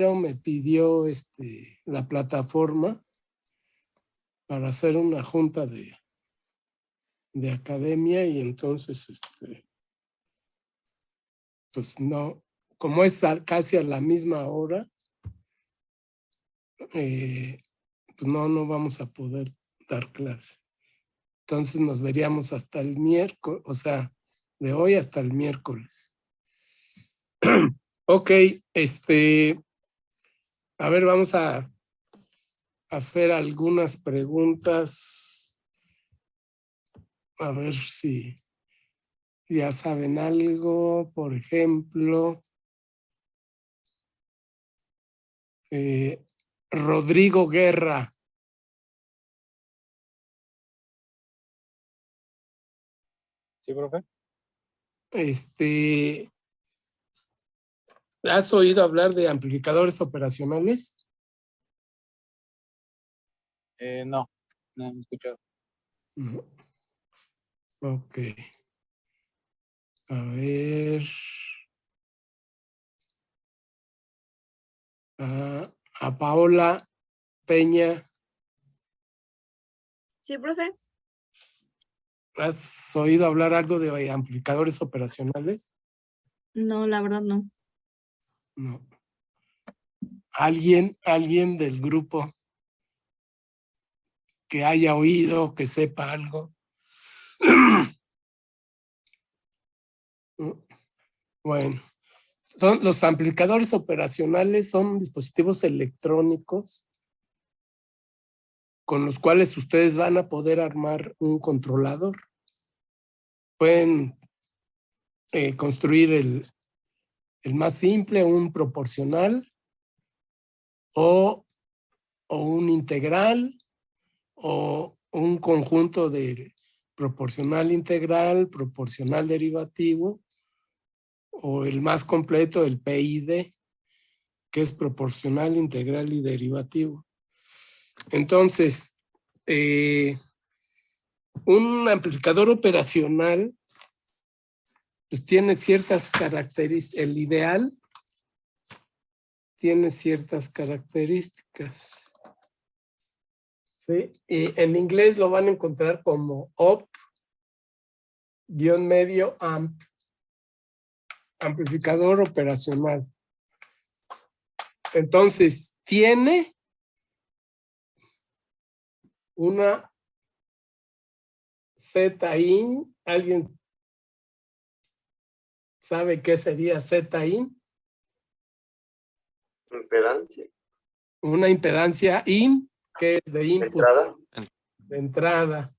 me pidió la plataforma para hacer una junta de academia y entonces pues no, como es casi a la misma hora, pues no vamos a poder dar clase. Entonces nos veríamos hasta el miércoles, o sea, de hoy hasta el miércoles. Ok, a ver, vamos a hacer algunas preguntas. A ver si ya saben algo. Por ejemplo, Rodrigo Guerra. Sí, profe. ¿Has oído hablar de amplificadores operacionales? No he escuchado. No. Ok. A ver. A Paola Peña. Sí, profe. ¿Has oído hablar algo de amplificadores operacionales? No, la verdad no. No. ¿Alguien del grupo que haya oído, que sepa algo? Bueno, los amplificadores operacionales son dispositivos electrónicos con los cuales ustedes van a poder armar un controlador. Pueden construir el más simple, un proporcional, o un integral, o un conjunto de proporcional integral, proporcional derivativo, o el más completo, el PID, que es proporcional, integral y derivativo. Entonces, un amplificador operacional pues tiene ciertas características, el ideal tiene ciertas características. ¿Sí? Y en inglés lo van a encontrar como op-amp, amplificador operacional. Entonces, tiene una Z-in. ¿Alguien sabe qué sería Z-in? Impedancia. Una impedancia in, que es de input, de entrada.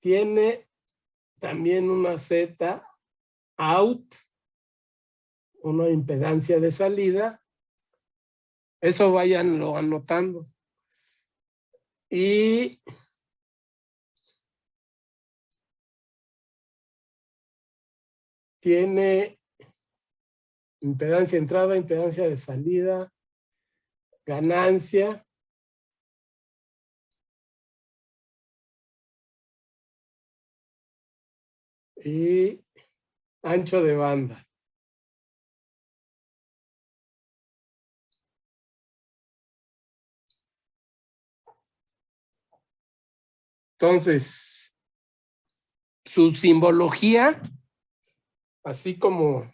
Tiene también una Z out, una impedancia de salida. Eso váyanlo anotando. Y tiene impedancia de entrada, impedancia de salida, ganancia, y ancho de banda. Entonces, su simbología, así como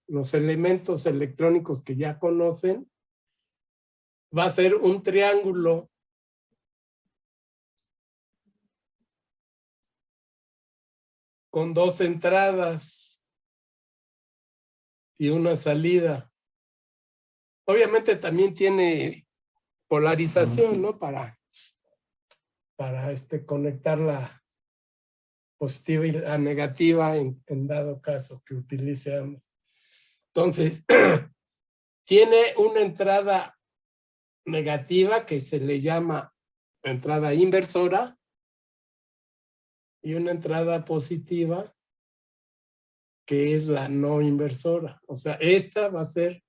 los elementos electrónicos que ya conocen, va a ser un triángulo con dos entradas y una salida. Obviamente también tiene polarización, ¿no? Para conectar la positiva y la negativa en dado caso que utilice ambas. Entonces, tiene una entrada negativa que se le llama entrada inversora y una entrada positiva que es la no inversora. O sea, esta va a ser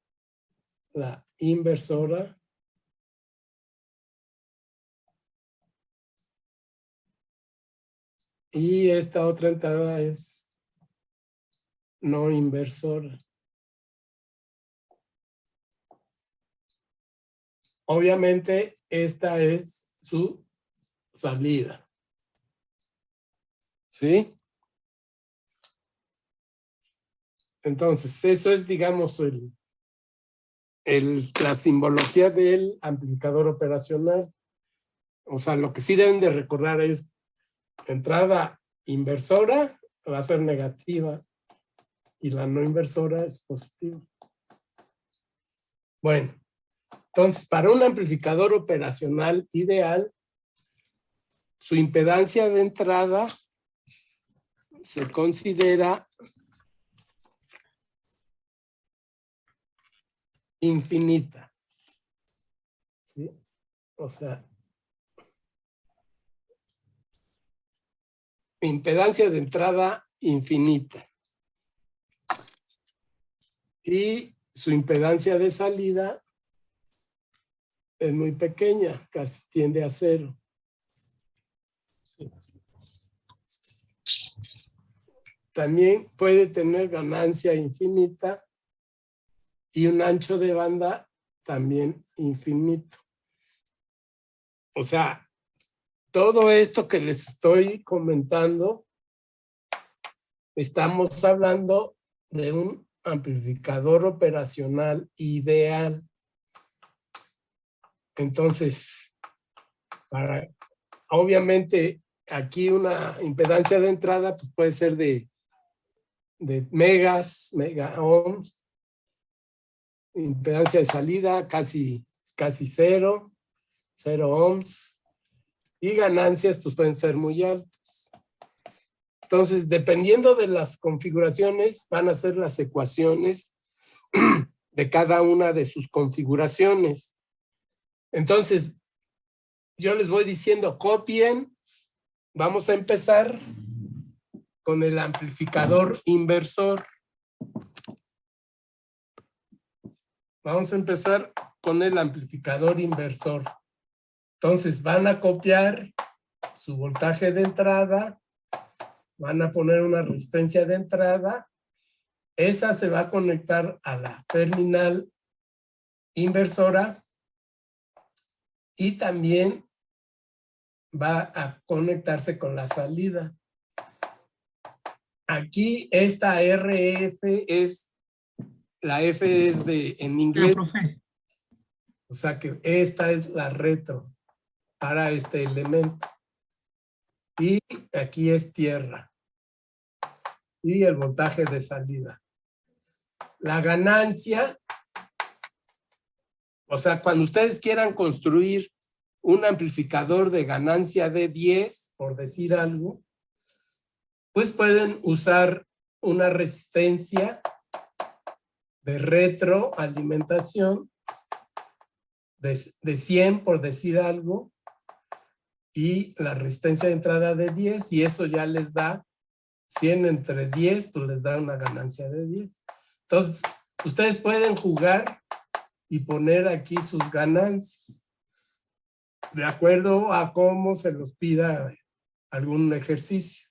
la inversora y esta otra entrada es no inversora. obviamente esta es su salida. ¿Sí? Entonces, eso es, digamos, la simbología del amplificador operacional. O sea, lo que sí deben de recordar es entrada inversora va a ser negativa y la no inversora es positiva. Bueno, entonces, para un amplificador operacional ideal, su impedancia de entrada se considera infinita. ¿Sí? O sea, impedancia de entrada infinita. Y su impedancia de salida es muy pequeña, casi tiende a cero. También puede tener ganancia infinita y un ancho de banda también infinito. O sea, todo esto que les estoy comentando, estamos hablando de un amplificador operacional ideal. Entonces, obviamente, aquí una impedancia de entrada pues puede ser de megas, mega ohms, impedancia de salida casi cero ohms, y ganancias pues pueden ser muy altas. Entonces, dependiendo de las configuraciones, van a ser las ecuaciones de cada una de sus configuraciones. Entonces, yo les voy diciendo, copien. Vamos a empezar con el amplificador inversor. Vamos a empezar con el amplificador inversor. Entonces, van a copiar su voltaje de entrada, van a poner una resistencia de entrada, esa se va a conectar a la terminal inversora y también va a conectarse con la salida. Aquí esta RF es, la F es en inglés, profe. o sea que esta es la retro para este elemento. Y aquí es tierra. Y el voltaje de salida. La ganancia, o sea, cuando ustedes quieran construir un amplificador de ganancia de 10, por decir algo, pues pueden usar una resistencia de retroalimentación de 100, por decir algo, y la resistencia de entrada de 10, y eso ya les da 100 entre 10, pues les da una ganancia de 10. Entonces, ustedes pueden jugar y poner aquí sus ganancias de acuerdo a cómo se los pida algún ejercicio.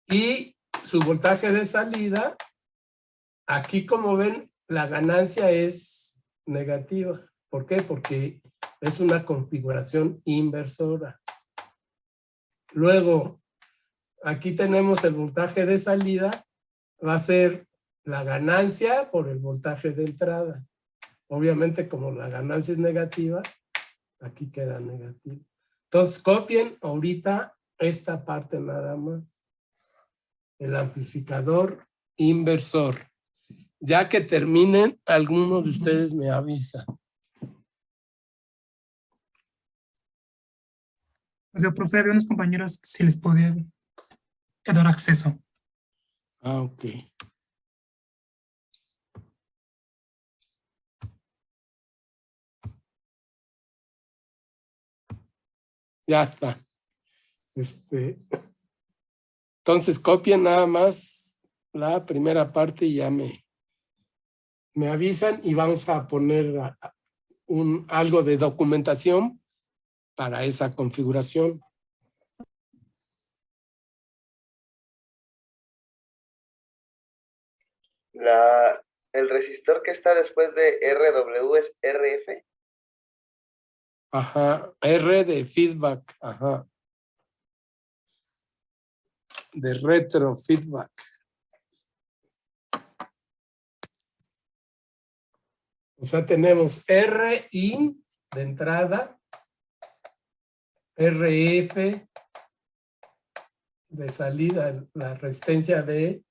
Y su voltaje de salida, aquí como ven, la ganancia es negativa. ¿Por qué? Porque es una configuración inversora. Luego, aquí tenemos el voltaje de salida, va a ser la ganancia por el voltaje de entrada. Obviamente, como la ganancia es negativa, aquí queda negativo. Entonces, copien ahorita esta parte nada más. El amplificador inversor. Ya que terminen, alguno de ustedes me avisa. O sea, profe, había unos compañeros que si les podía dar acceso. Ah, ok. Ya está. Entonces copien nada más la primera parte y ya me avisan y vamos a poner algo de documentación para esa configuración. El resistor que está después de RW es RF. Ajá. R de feedback. Ajá. De retro feedback. O sea, tenemos R in de entrada, RF de salida, la resistencia de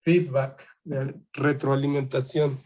feedback, de retroalimentación.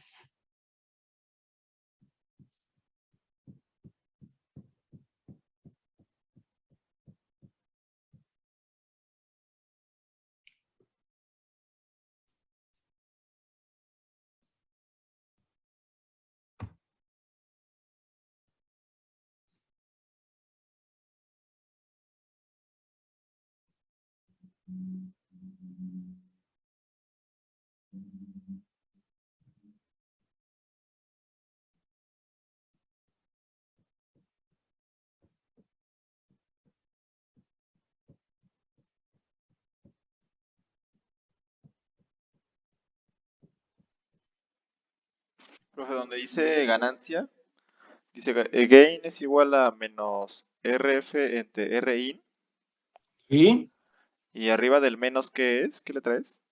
Profe, donde dice ganancia, dice gain es igual a menos RF entre RIN ¿Sí? y arriba del menos, ¿qué es? ¿Qué le traes?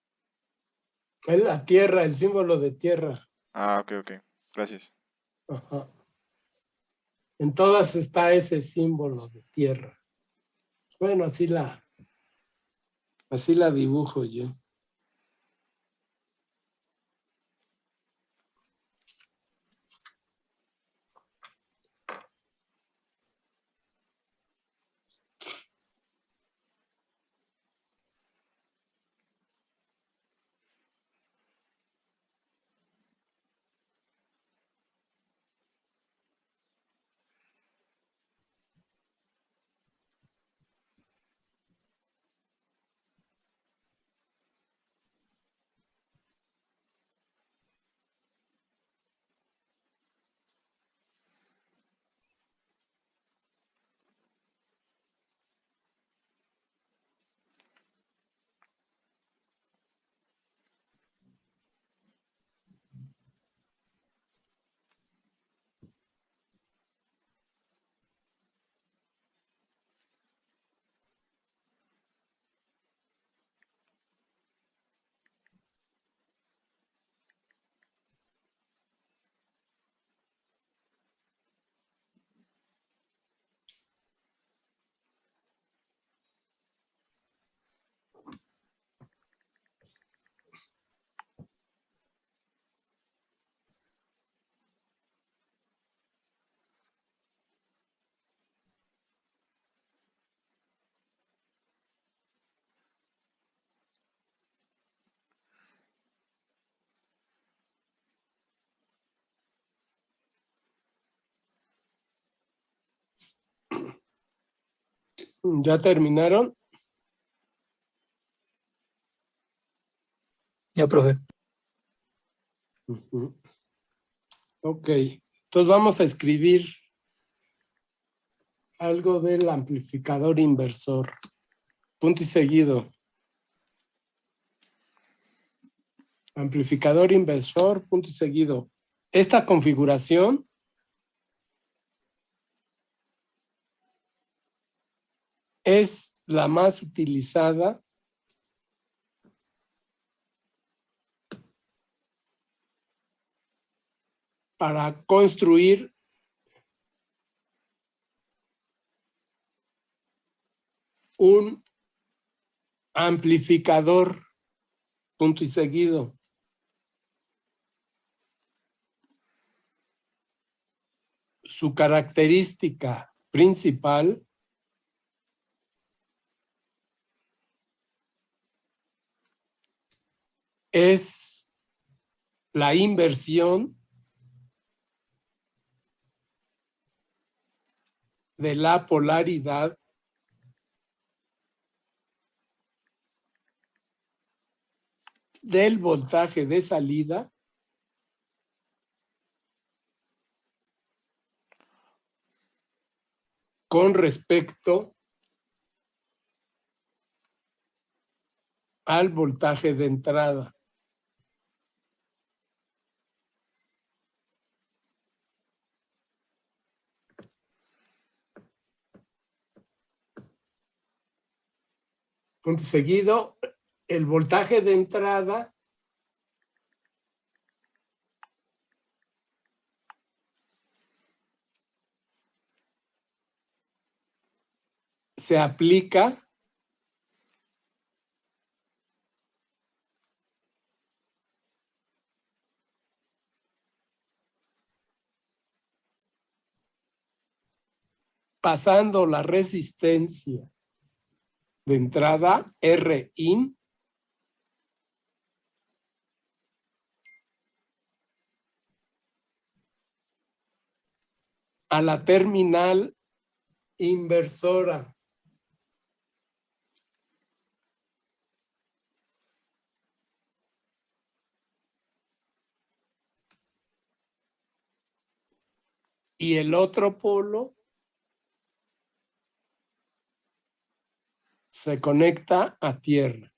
Es la tierra, el símbolo de tierra. Ah, ok, ok. Gracias. Ajá. En todas está ese símbolo de tierra. Bueno, así la dibujo yo. ¿Ya terminaron? Ya, profe. Ujú. Ok. Entonces vamos a escribir algo del amplificador inversor. Punto y seguido. Amplificador inversor, punto y seguido. Esta configuración es la más utilizada para construir un amplificador, punto y seguido. Su característica principal es la inversión de la polaridad del voltaje de salida con respecto al voltaje de entrada. punto seguido, el voltaje de entrada se aplica pasando la resistencia de entrada Rin a la terminal inversora. Y el otro polo se conecta a tierra.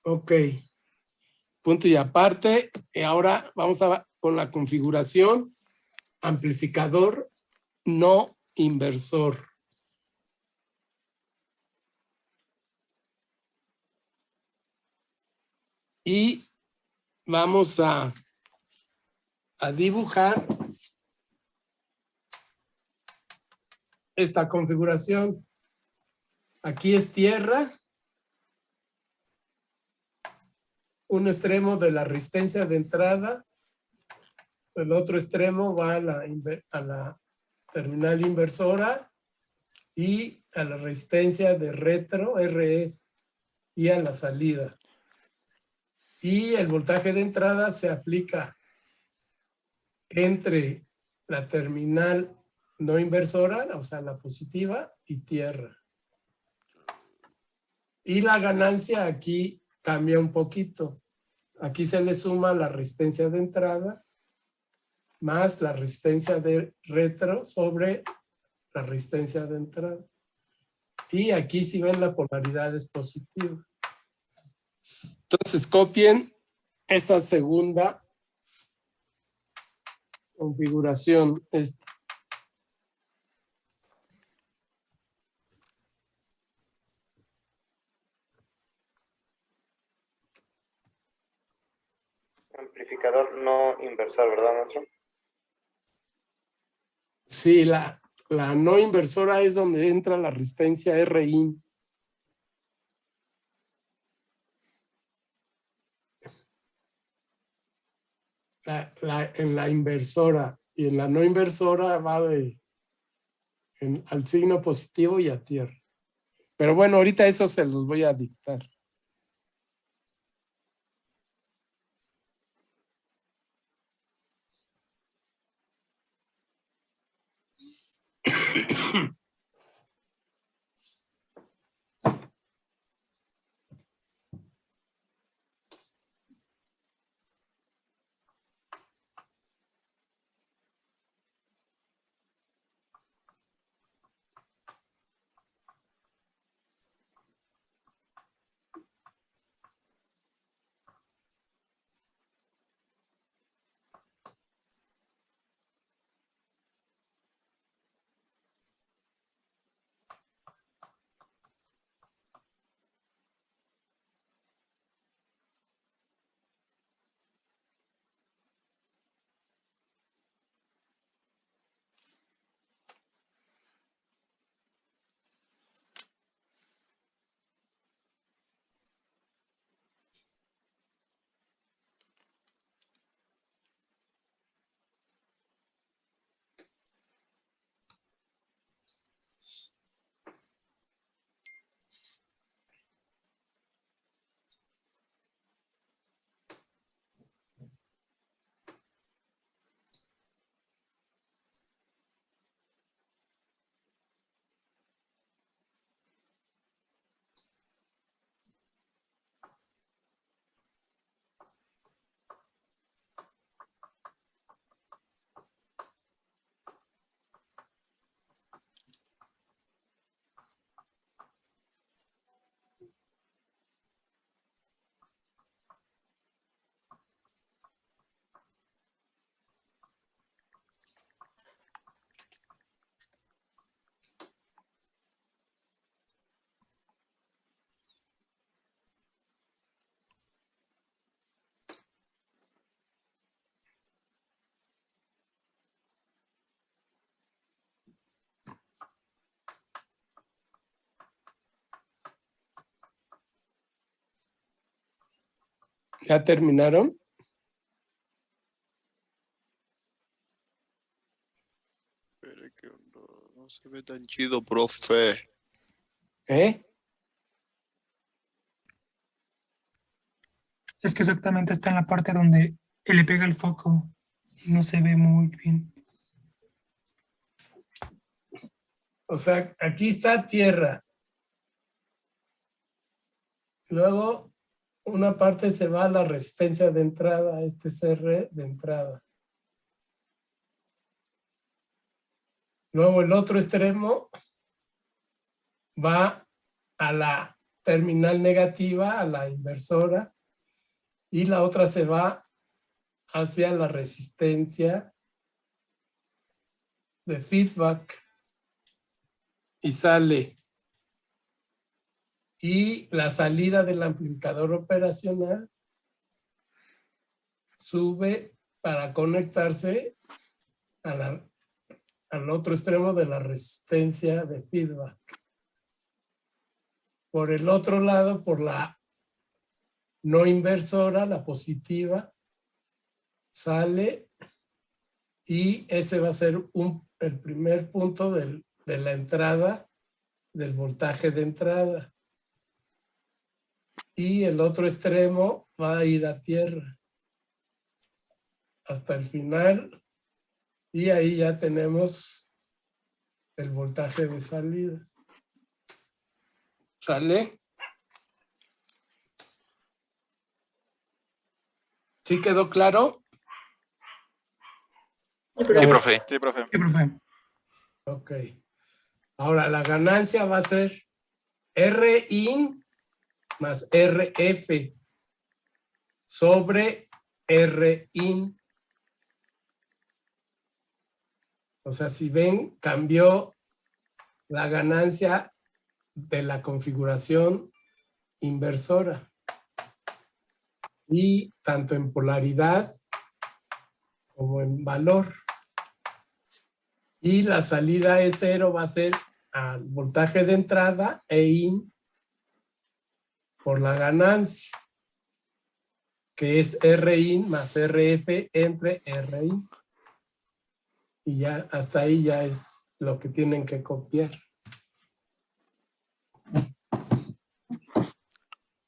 Ok. Punto y aparte. Y ahora vamos con la configuración amplificador no inversor. Y vamos a dibujar esta configuración. Aquí es tierra. Un extremo de la resistencia de entrada. El otro extremo va a la terminal inversora y a la resistencia de retro, RF, y a la salida. Y el voltaje de entrada se aplica entre la terminal no inversora, o sea, la positiva, y tierra. Y la ganancia aquí cambia un poquito. Aquí se le suma la resistencia de entrada más la resistencia de retro sobre la resistencia de entrada. Y aquí si ven la polaridad es positiva. Entonces copien esa segunda configuración. Amplificador no inversor, ¿verdad, maestro? Sí, la no inversora es donde entra la resistencia Rin. En la inversora y en la no inversora va al signo positivo y a tierra. Pero bueno, ahorita eso se los voy a dictar. ¿Ya terminaron? Espere que no se ve tan chido, profe. ¿Eh? Es que exactamente está en la parte donde él le pega el foco y no se ve muy bien. O sea, aquí está tierra. Luego, una parte se va a la resistencia de entrada, este es R de entrada. Luego el otro extremo va a la terminal negativa, a la inversora, y la otra se va hacia la resistencia de feedback y sale. Y la salida del amplificador operacional sube para conectarse al otro extremo de la resistencia de feedback. Por el otro lado, por la no inversora, la positiva, sale y ese va a ser el primer punto de la entrada, del voltaje de entrada. Y el otro extremo va a ir a tierra hasta el final y ahí ya tenemos el voltaje de salida. ¿Sale? ¿Sí quedó claro? Sí, Sí, profe. profe. Sí, profe. Sí, profe. Ok. Ahora la ganancia va a ser Rin más Rf sobre Rin. O sea, si ven, cambió la ganancia de la configuración inversora. Y tanto en polaridad como en valor. Y la salida E0 va a ser al voltaje de entrada Ein por la ganancia, que es Rin más Rf entre Rin. Y ya hasta ahí ya es lo que tienen que copiar.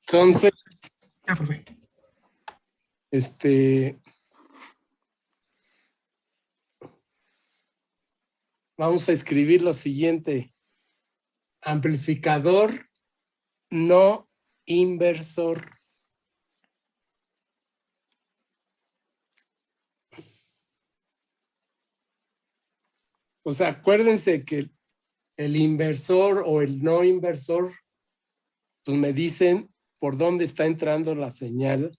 Entonces, Ya, profe. vamos a escribir lo siguiente. Amplificador no inversor. O sea, acuérdense que el inversor o el no inversor, pues me dicen por dónde está entrando la señal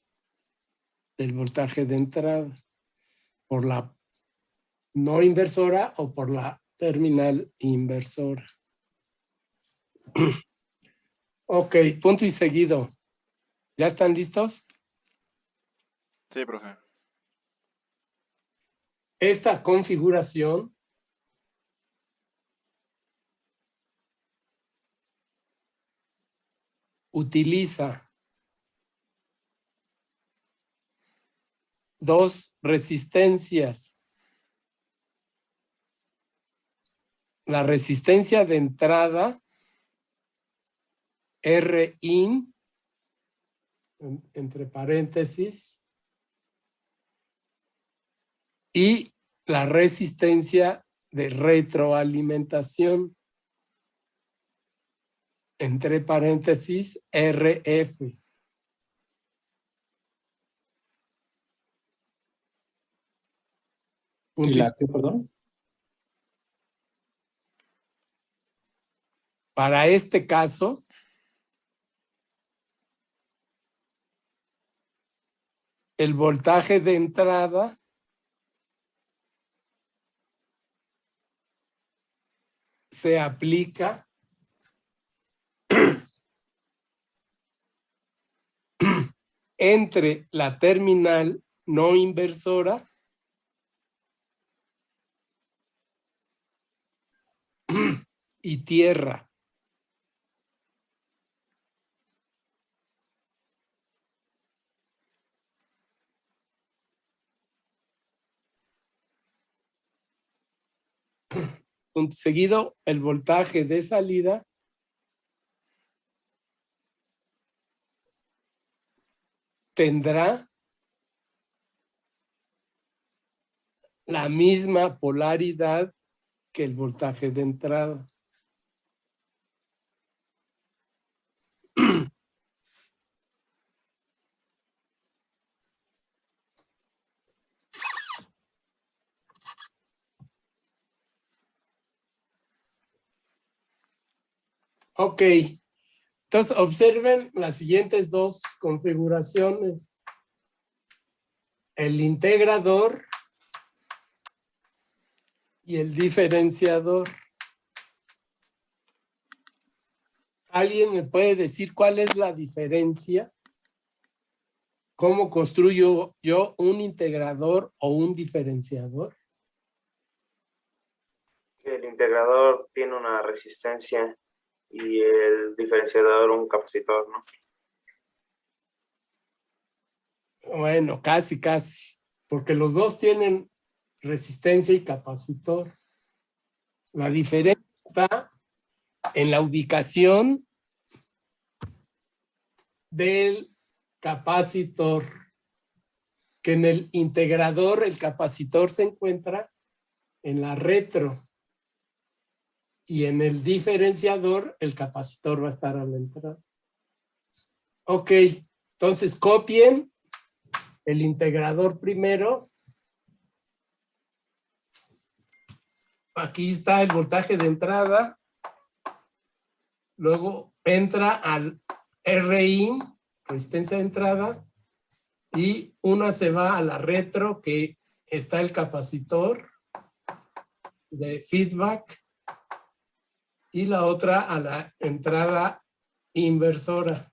del voltaje de entrada. Por la no inversora o por la terminal inversora. Ok, punto y seguido. ¿Ya están listos? Sí, profe. Esta configuración utiliza dos resistencias. La resistencia de entrada, Rin, entre paréntesis, y la resistencia de retroalimentación, entre paréntesis, Rf. ¿Y la qué, perdón? Para este caso, el voltaje de entrada se aplica entre la terminal no inversora y tierra. punto seguido, el voltaje de salida tendrá la misma polaridad que el voltaje de entrada. Ok, entonces observen las siguientes dos configuraciones. El integrador y el diferenciador. ¿Alguien me puede decir cuál es la diferencia? ¿Cómo construyo yo un integrador o un diferenciador? El integrador tiene una resistencia y el diferenciador un capacitor, ¿no? Bueno, casi, porque los dos tienen resistencia y capacitor. La diferencia está en la ubicación del capacitor, que en el integrador el capacitor se encuentra en la retro y en el diferenciador el capacitor va a estar a la entrada. Ok, entonces copien el integrador primero. Aquí está el voltaje de entrada. Luego entra al RI, resistencia de entrada, y una se va a la retro, que está el capacitor de feedback, y la otra a la entrada inversora.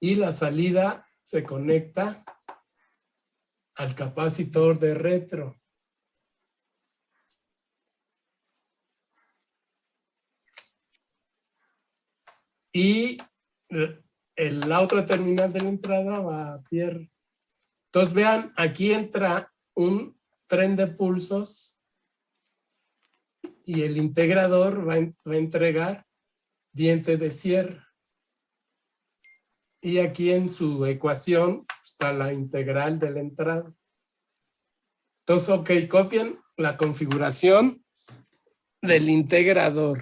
Y la salida se conecta al capacitor de retro. Y la otra terminal de la entrada va a tierra. Entonces vean, aquí entra un tren de pulsos y el integrador va a entregar diente de sierra. Y aquí en su ecuación está la integral de la entrada. Entonces, ok, copian la configuración del integrador.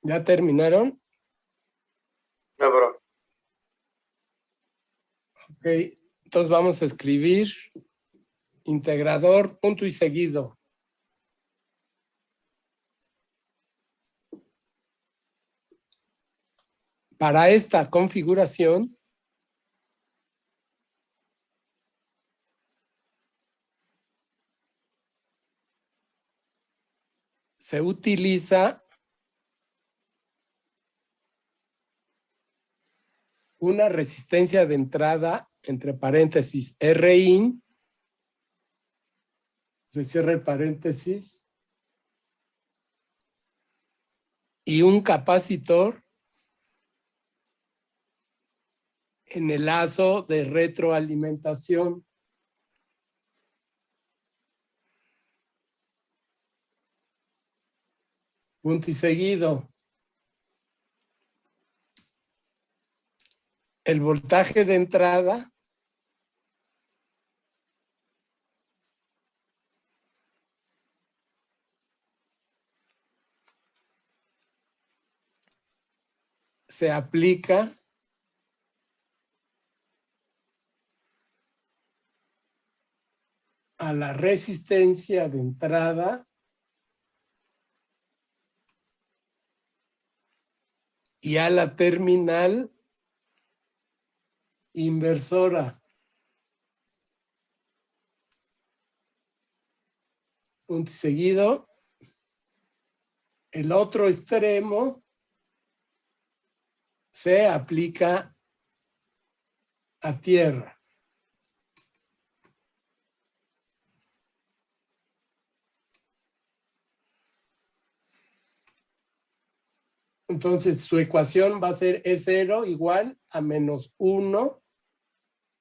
¿Ya terminaron? No, bro. Ok, entonces vamos a escribir integrador, punto y seguido. Para esta configuración, se utiliza una resistencia de entrada, entre paréntesis, Rin, se cierra el paréntesis, y un capacitor en el lazo de retroalimentación. Punto y seguido. El voltaje de entrada se aplica a la resistencia de entrada y a la terminal inversora. Punto y seguido. El otro extremo se aplica a tierra. Entonces su ecuación va a ser E0 igual a menos 1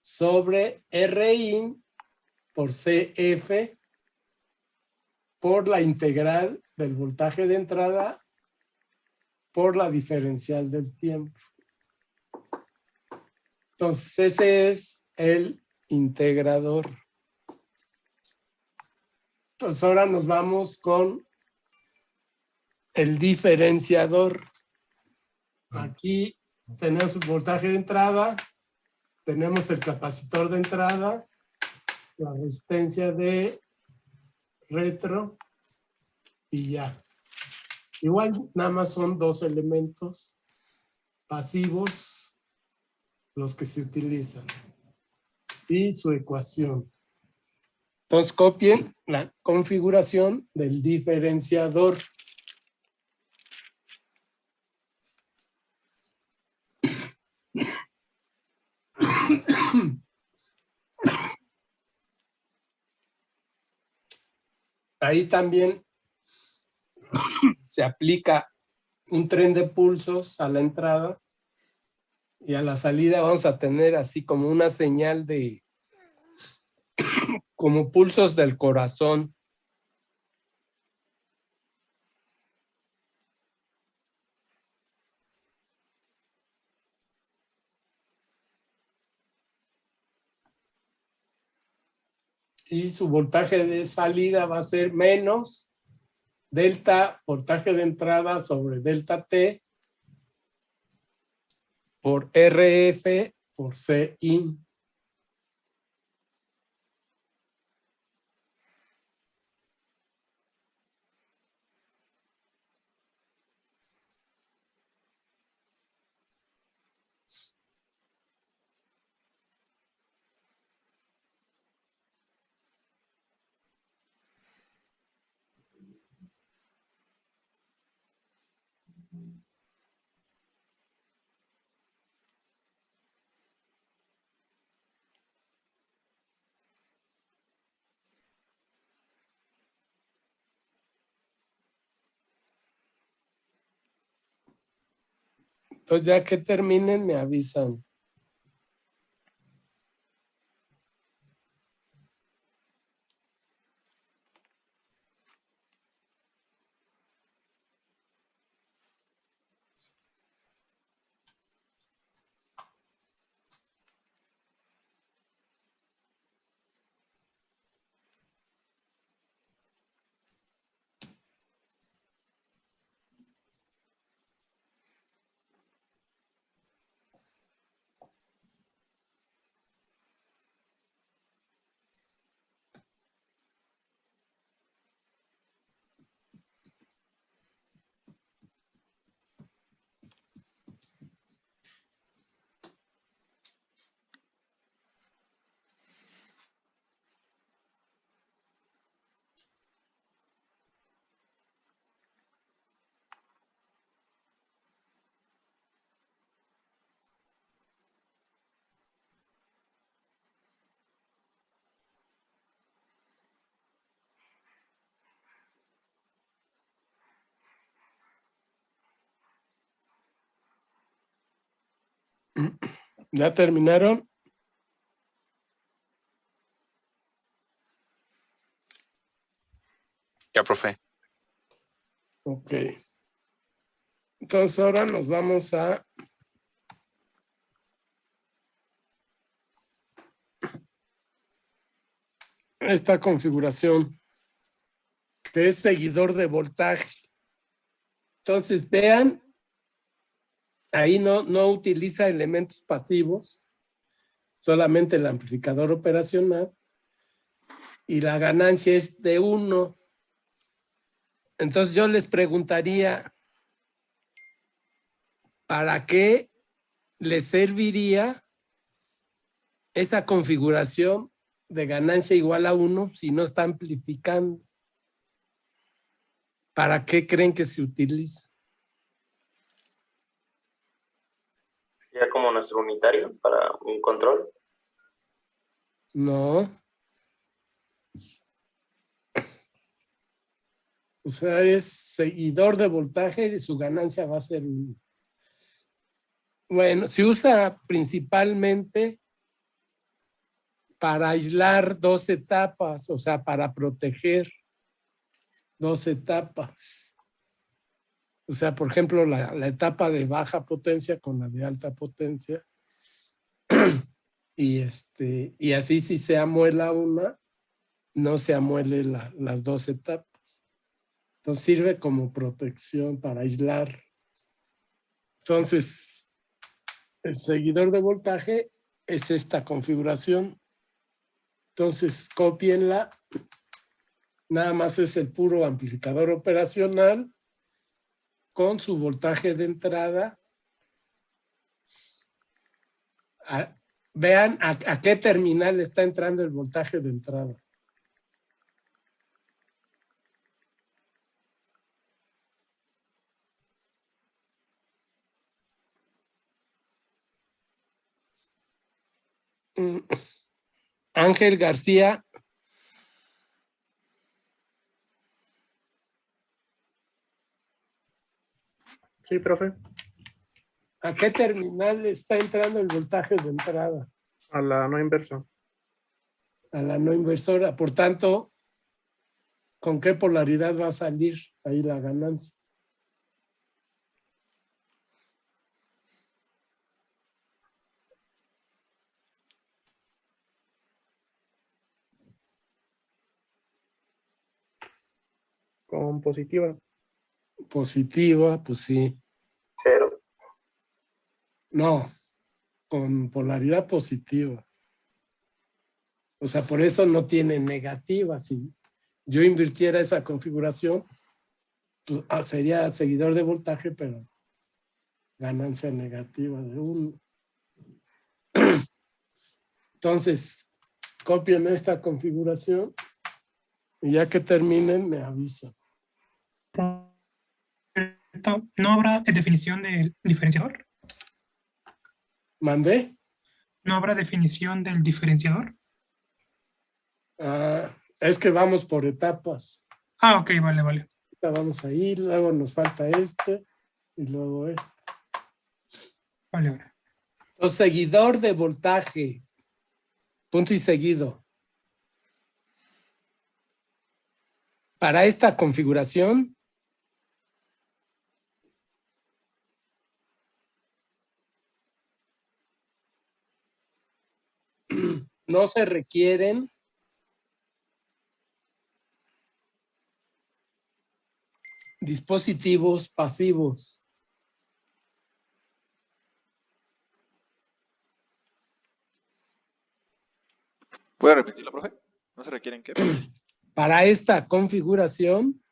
sobre Rin por CF por la integral del voltaje de entrada por la diferencial del tiempo. Entonces ese es el integrador. Entonces ahora nos vamos con el diferenciador. Aquí tenemos el voltaje de entrada, tenemos el capacitor de entrada, la resistencia de retro y ya. Igual nada más son dos elementos pasivos los que se utilizan y su ecuación. Entonces copien la configuración del diferenciador. Ahí también se aplica un tren de pulsos a la entrada y a la salida vamos a tener así como una señal de como pulsos del corazón. Y su voltaje de salida va a ser menos delta voltaje de entrada sobre delta T por RF por Cin. Entonces ya que terminen me avisan. ¿Ya terminaron? Ya, profe. Ok. Entonces ahora nos vamos a esta configuración que es seguidor de voltaje. Entonces vean, ahí no utiliza elementos pasivos, solamente el amplificador operacional y la ganancia es de 1. Entonces yo les preguntaría, ¿para qué les serviría esa configuración de ganancia igual a 1 si no está amplificando? ¿Para qué creen que se utiliza? Ya como nuestro unitario para un control. No. O sea, es seguidor de voltaje y su ganancia va a ser 1. Bueno, se usa principalmente para aislar 2 etapas, o sea, para proteger 2 etapas. O sea, por ejemplo, la etapa de baja potencia con la de alta potencia. Y así si se amuela una, no se amuele las 2 etapas. Entonces sirve como protección para aislar. Entonces, el seguidor de voltaje es esta configuración. Entonces, cópienla. Nada más es el puro amplificador operacional con su voltaje de entrada. Vean a qué terminal está entrando el voltaje de entrada. Ángel García. Sí, profe. ¿A qué terminal está entrando el voltaje de entrada? A la no inversa. A la no inversora. Por tanto, ¿con qué polaridad va a salir ahí la ganancia? Con positiva. Positiva, pues sí. 0. No, con polaridad positiva. O sea, por eso no tiene negativa. Si yo invirtiera esa configuración, pues, sería seguidor de voltaje, pero ganancia negativa de 1. Entonces, copien esta configuración y ya que terminen me avisan. ¿No habrá definición del diferenciador? ¿Mandé? ¿No habrá definición del diferenciador? Es que vamos por etapas. Ah, ok, vale, vale. Ahorita vamos a ir, luego nos falta este y luego este. Vale, vale. Entonces, seguidor de voltaje. Punto y seguido. Para esta configuración, no se requieren dispositivos pasivos. ¿Puede repetirlo, profe? ¿No se requieren qué? Para esta configuración,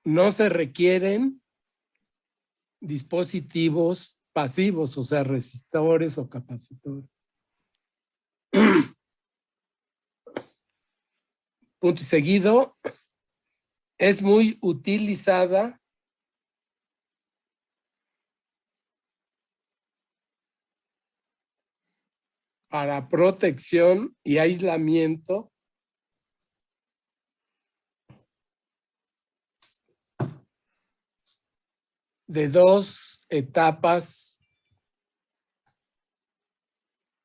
no se requieren dispositivos pasivos, o sea, resistores o capacitores. Punto y seguido, es muy utilizada para protección y aislamiento de dos etapas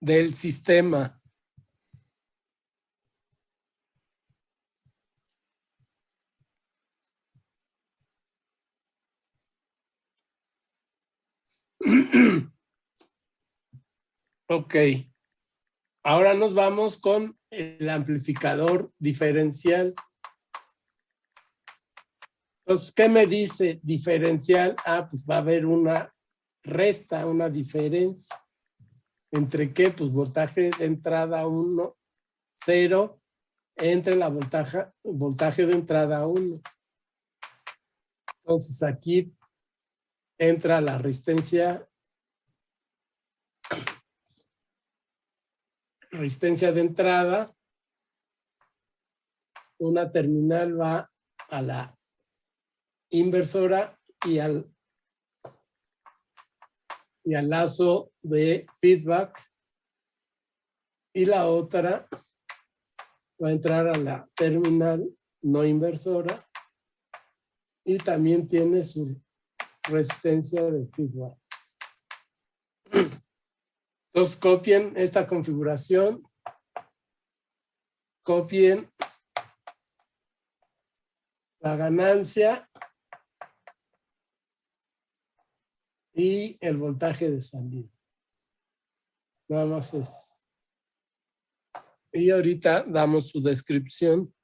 del sistema. Ok, ahora nos vamos con el amplificador diferencial. Entonces, ¿qué me dice diferencial? Ah, pues va a haber una resta, una diferencia. ¿Entre qué? Pues voltaje de entrada 1, 0, entre la voltaje de entrada 1. Entonces, aquí entra la resistencia de entrada. Una terminal va a la inversora y al lazo de feedback, y la otra va a entrar a la terminal no inversora y también tiene su resistencia de feedback. Entonces copien esta configuración, copien la ganancia y el voltaje de salida. Nada más esto. Y ahorita damos su descripción.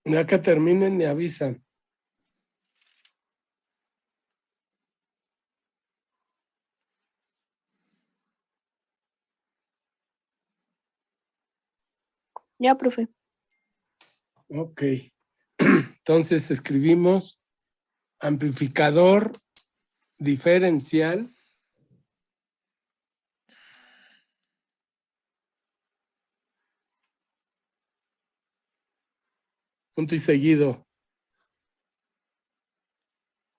Ya que terminen, me avisan. Ya, profe. Ok. Entonces escribimos amplificador diferencial punto y seguido.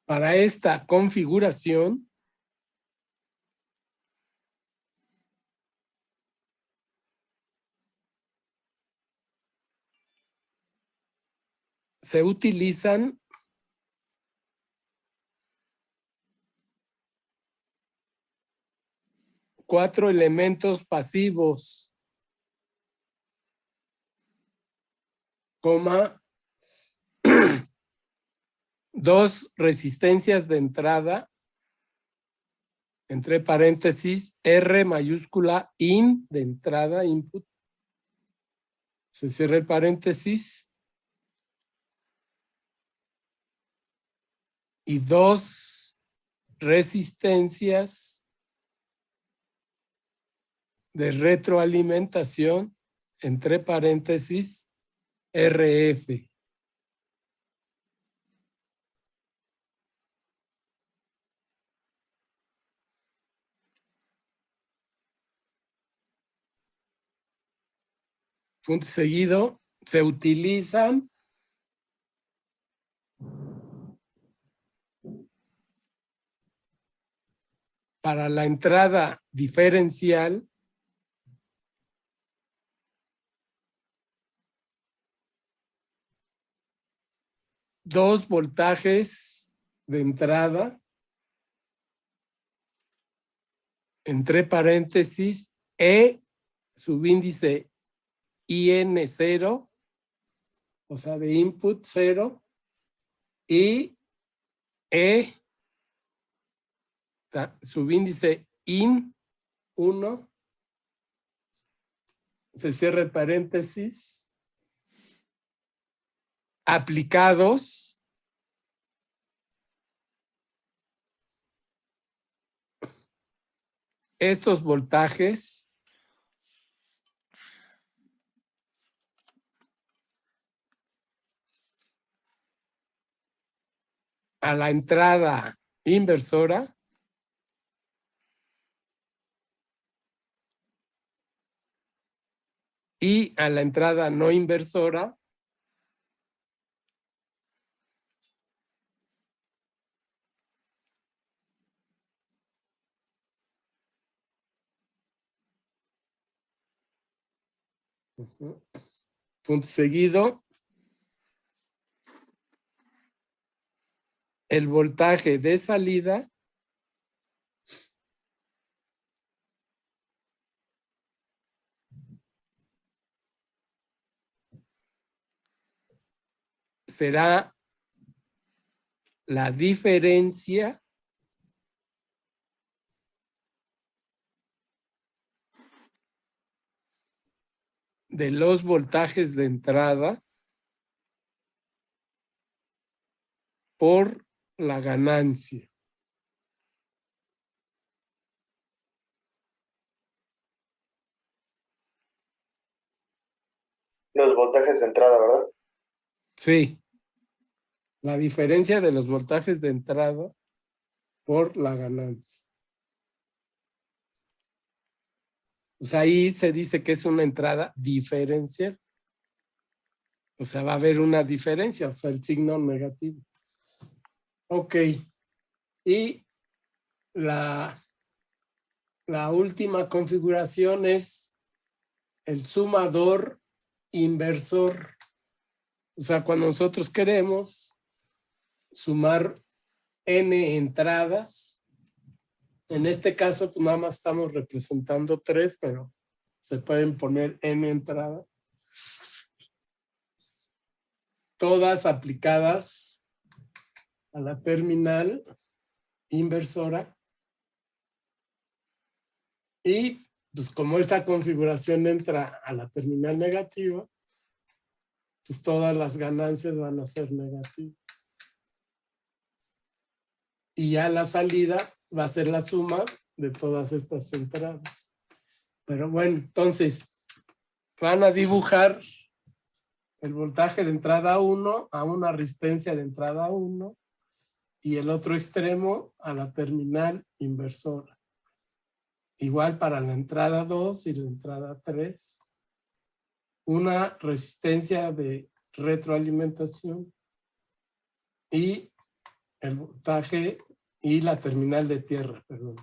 Para esta configuración, se utilizan cuatro elementos pasivos, coma, dos resistencias de entrada, entre paréntesis, R mayúscula in de entrada, input, se cierra el paréntesis, y dos resistencias de retroalimentación, entre paréntesis, RF. Punto seguido, se utilizan para la entrada diferencial dos voltajes de entrada, entre paréntesis, E subíndice IN0, o sea, de input 0, y E subíndice IN 1, se cierra el paréntesis, aplicados estos voltajes a la entrada inversora y a la entrada no inversora punto seguido, el voltaje de salida será la diferencia de los voltajes de entrada por la ganancia. Los voltajes de entrada, ¿verdad? Sí, la diferencia de los voltajes de entrada por la ganancia. O sea, ahí se dice que es una entrada diferencial. O sea, va a haber una diferencia, o sea, el signo negativo. Ok. Y la última configuración es el sumador inversor. O sea, cuando nosotros queremos sumar n entradas, en este caso pues nada más estamos representando 3, pero se pueden poner n entradas. Todas aplicadas a la terminal inversora. Y pues como esta configuración entra a la terminal negativa, pues todas las ganancias van a ser negativas. Y ya la salida va a ser la suma de todas estas entradas. Pero bueno, entonces van a dibujar el voltaje de entrada 1 a una resistencia de entrada 1 y el otro extremo a la terminal inversora. Igual para la entrada 2 y la entrada 3. Una resistencia de retroalimentación y el voltaje y la terminal de tierra, perdón.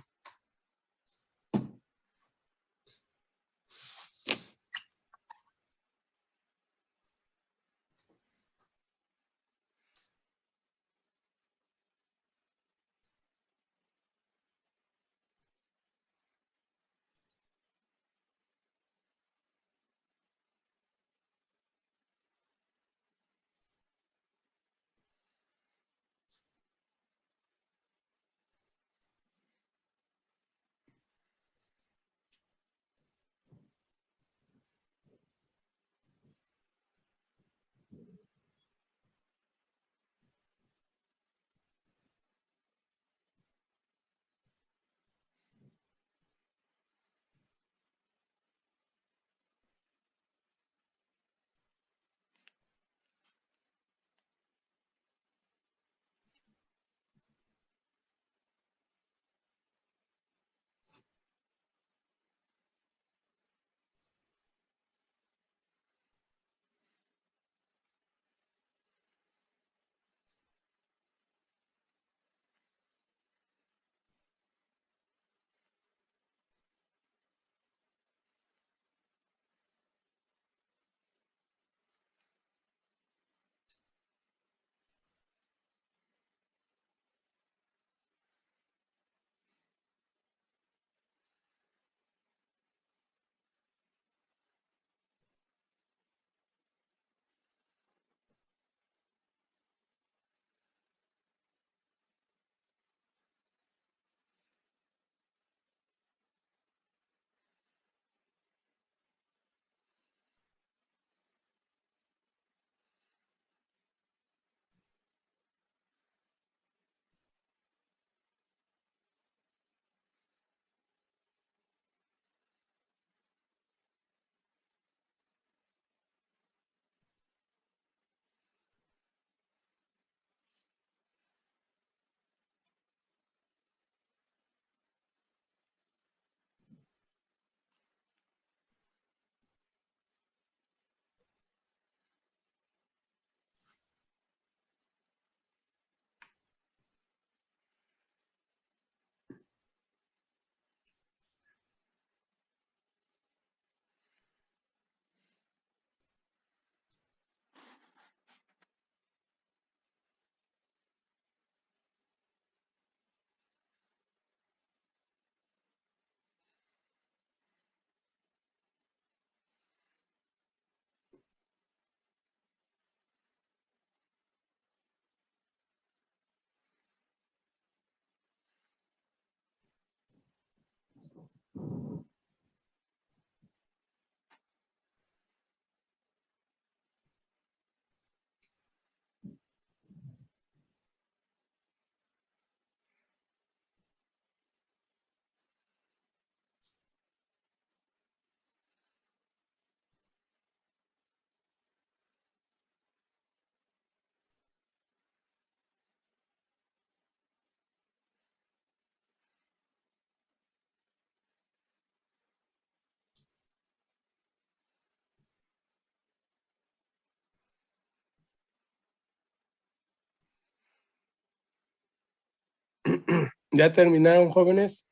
¿Ya terminaron, jóvenes?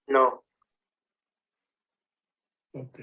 No. Ok.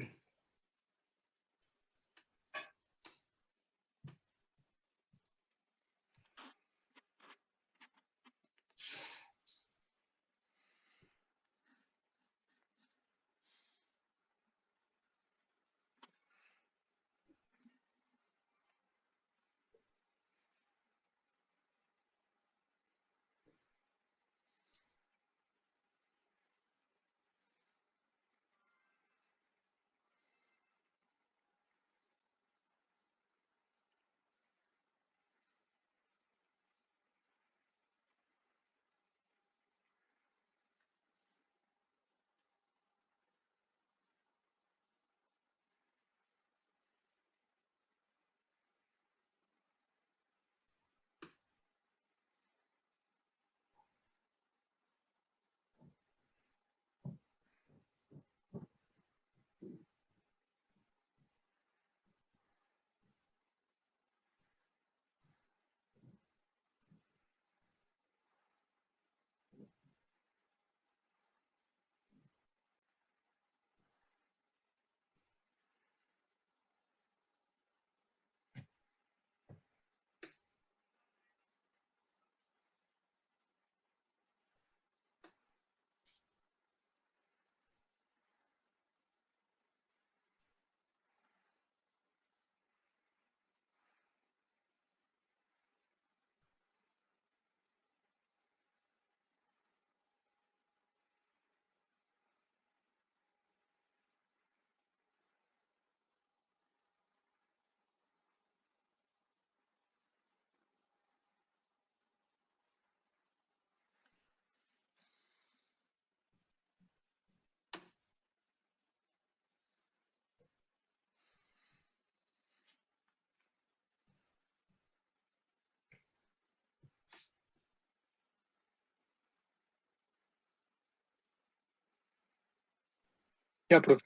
Ya, profe.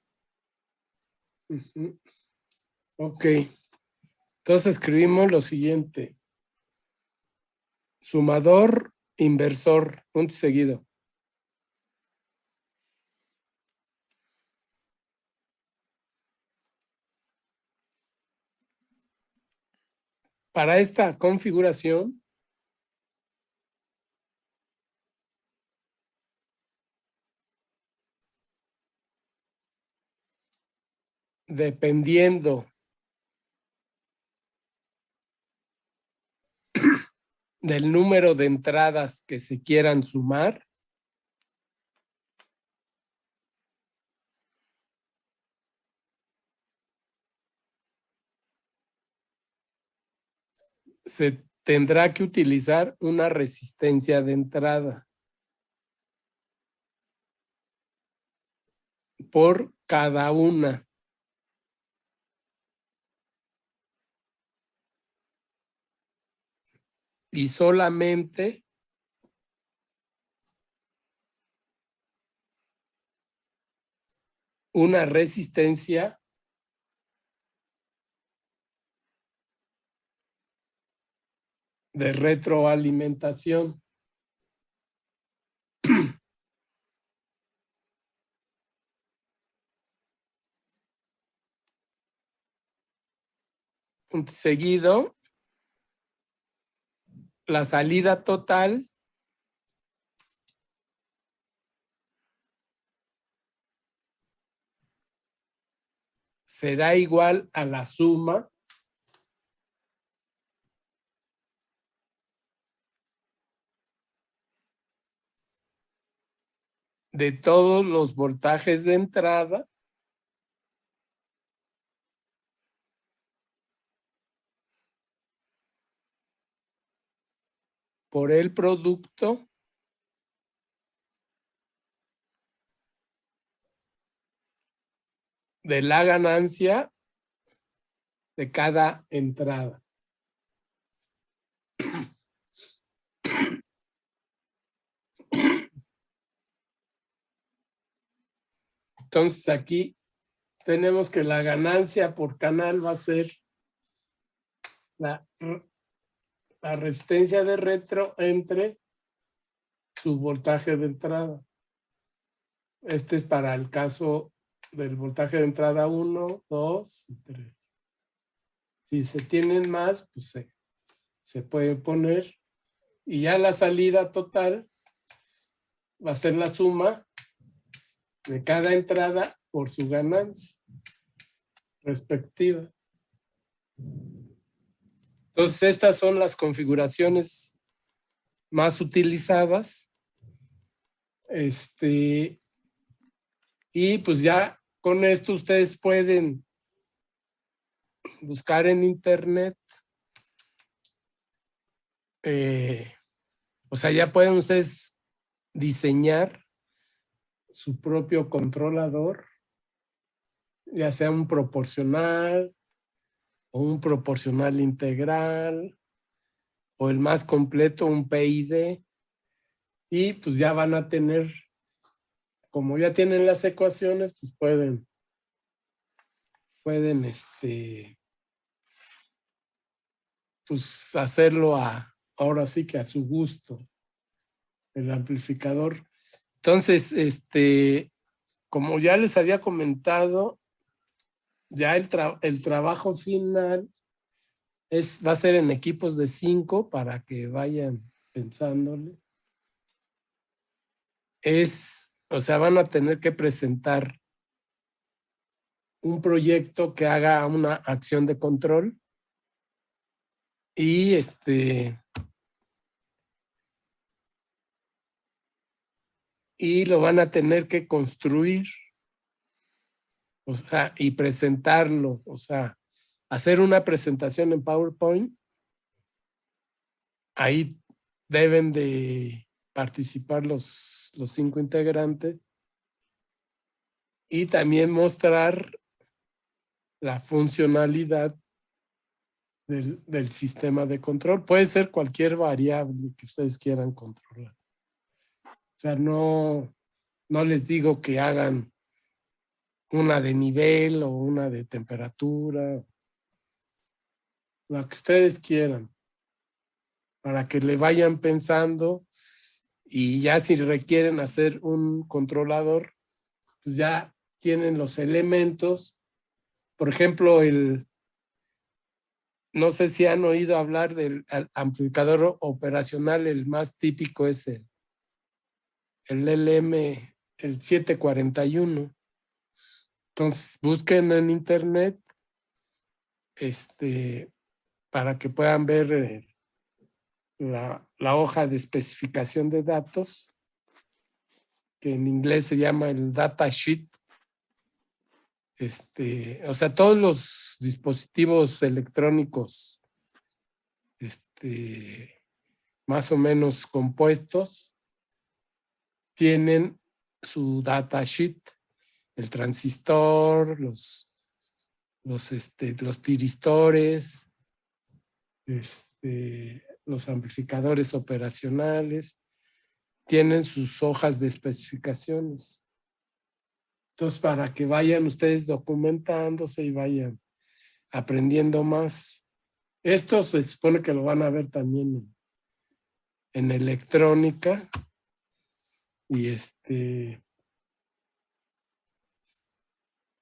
Ujú. Ok. Entonces escribimos lo siguiente. Sumador, inversor, punto seguido. Para esta configuración, dependiendo del número de entradas que se quieran sumar, se tendrá que utilizar una resistencia de entrada por cada una. Y solamente una resistencia de retroalimentación. Seguido, la salida total será igual a la suma de todos los voltajes de entrada por el producto de la ganancia de cada entrada. Entonces aquí tenemos que la ganancia por canal va a ser la resistencia de retro entre su voltaje de entrada. Este es para el caso del voltaje de entrada 1, 2 y 3. Si se tienen más, pues se puede poner. Y ya la salida total va a ser la suma de cada entrada por su ganancia respectiva. Entonces, estas son las configuraciones más utilizadas. Y pues ya con esto ustedes pueden buscar en internet. O sea, ya pueden ustedes diseñar su propio controlador, ya sea un proporcional o un proporcional integral o el más completo, un PID. Y pues ya van a tener, como ya tienen las ecuaciones, pues pueden pues hacerlo ahora sí que a su gusto, el amplificador. Entonces, como ya les había comentado, ya el trabajo final va a ser en equipos de 5 para que vayan pensándole. O sea, van a tener que presentar un proyecto que haga una acción de control y y lo van a tener que construir, o sea, y presentarlo, o sea, hacer una presentación en PowerPoint. Ahí deben de participar los 5 integrantes y también mostrar la funcionalidad del sistema de control. Puede ser cualquier variable que ustedes quieran controlar. O sea, no les digo que hagan una de nivel o una de temperatura, lo que ustedes quieran, para que le vayan pensando y ya si requieren hacer un controlador, pues ya tienen los elementos. Por ejemplo, no sé si han oído hablar del amplificador operacional, el más típico es el LM, el 741. Entonces, busquen en internet para que puedan ver la hoja de especificación de datos, que en inglés se llama el data sheet. O sea, todos los dispositivos electrónicos más o menos compuestos tienen su data sheet, el transistor, los tiristores, los amplificadores operacionales, tienen sus hojas de especificaciones. Entonces, para que vayan ustedes documentándose y vayan aprendiendo más. Esto se supone que lo van a ver también en electrónica.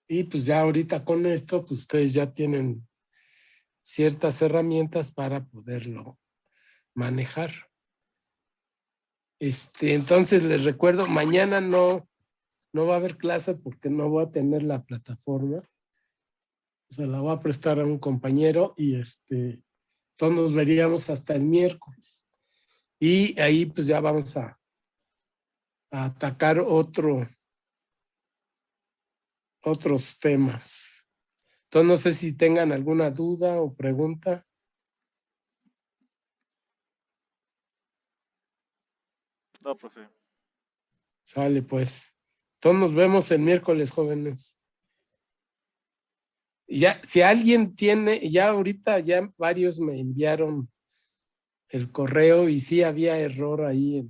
Y pues ya ahorita con esto, pues ustedes ya tienen ciertas herramientas para poderlo manejar. Entonces les recuerdo, mañana no va a haber clase porque no voy a tener la plataforma. Se la voy a prestar a un compañero y entonces nos veríamos hasta el miércoles. Y ahí pues ya vamos a atacar otros temas. Entonces no sé si tengan alguna duda o pregunta. No, profe. Sale pues. Entonces nos vemos el miércoles, jóvenes. Ya, si alguien tiene, ya ahorita ya varios me enviaron el correo y sí había error ahí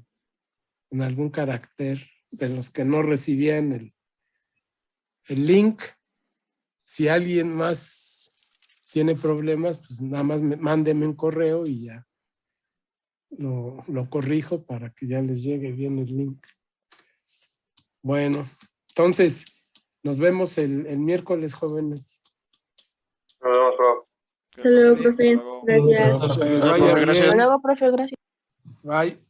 en algún carácter de los que no recibían el link. Si alguien más tiene problemas, pues nada más mándeme un correo y ya lo corrijo para que ya les llegue bien el link. Bueno, entonces nos vemos el miércoles, jóvenes. Nos vemos, profe. Hasta luego, profe. Hasta luego. Gracias. Que les Gracias, vaya gracias. bien. Hasta luego, profe. Gracias. Bye.